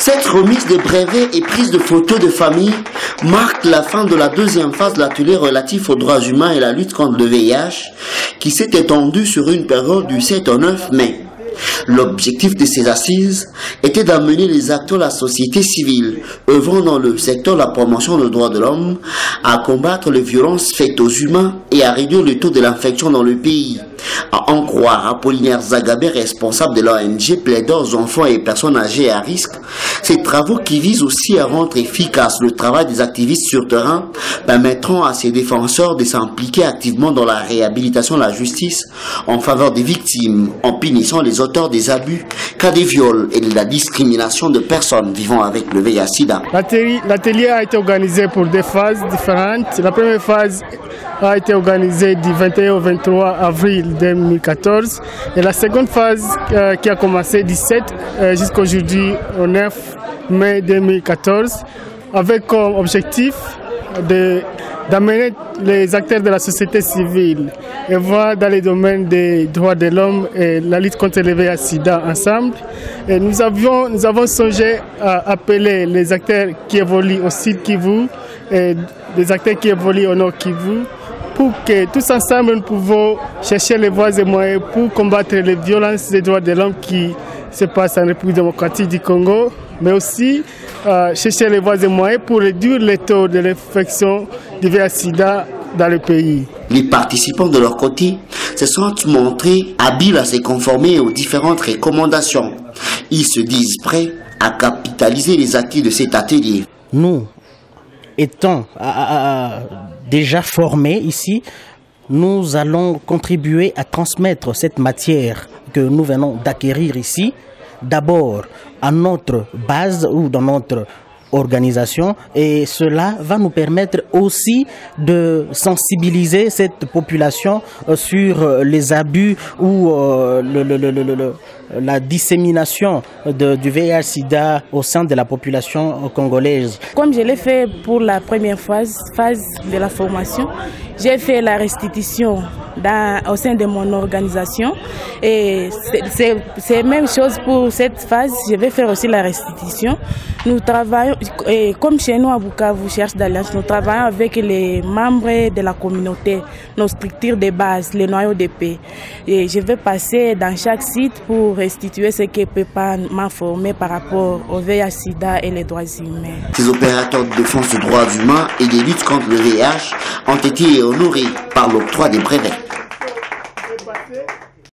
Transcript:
Cette remise de brevets et prise de photos de famille marque la fin de la deuxième phase de l'atelier relatif aux droits humains et la lutte contre le VIH qui s'est étendue sur une période du 7 au 9 mai. L'objectif de ces assises était d'amener les acteurs de la société civile œuvrant dans le secteur de la promotion des droits de l'homme à combattre les violences faites aux humains et à réduire le taux de l'infection dans le pays. À en croire Apollinaire Zagabé, responsable de l'ONG plaidant aux enfants et personnes âgées à risque, ces travaux qui visent aussi à rendre efficace le travail des activistes sur terrain permettront à ces défenseurs de s'impliquer activement dans la réhabilitation de la justice en faveur des victimes, en punissant les auteurs des abus, cas des viols et de la discrimination de personnes vivant avec le VIH-Sida. L'atelier a été organisé pour des phases différentes. La première phase a été organisée du 21 au 23 avril 2014 et la seconde phase qui a commencé du 7 jusqu'à aujourd'hui au 9 mai 2014 avec comme objectif d'amener les acteurs de la société civile et voir dans les domaines des droits de l'homme et la lutte contre le VIH-Sida ensemble. Et nous avons songé à appeler les acteurs qui évoluent au Sud Kivu et les acteurs qui évoluent au Nord Kivu pour que tous ensemble nous pouvons chercher les voies et moyens pour combattre les violences des droits de l'homme qui se passent en République démocratique du Congo, mais aussi chercher les voies et moyens pour réduire le taux de l'infection du VIH-Sida dans le pays. Les participants de leur côté se sont montrés habiles à se conformer aux différentes recommandations. Ils se disent prêts à capitaliser les acquis de cet atelier. Nous, étant déjà formés ici, nous allons contribuer à transmettre cette matière que nous venons d'acquérir ici, d'abord à notre base ou dans notre organisation, et cela va nous permettre aussi de sensibiliser cette population sur les abus ou la dissémination du VIH-Sida au sein de la population congolaise. Comme je l'ai fait pour la première phase de la formation, j'ai fait la restitution au sein de mon organisation et c'est la même chose pour cette phase, je vais faire aussi la restitution. Nous travaillons, et comme chez nous à Bukavu, Cherche d'Alliance, nous travaillons avec les membres de la communauté, nos structures de base, les noyaux de paix. Et je vais passer dans chaque site pour restituer ce que peut pas m'informer par rapport au VIH-Sida et les droits humains. Ces opérateurs de défense des droits humains et des luttes contre le VIH ont été honorés par l'octroi des brevets.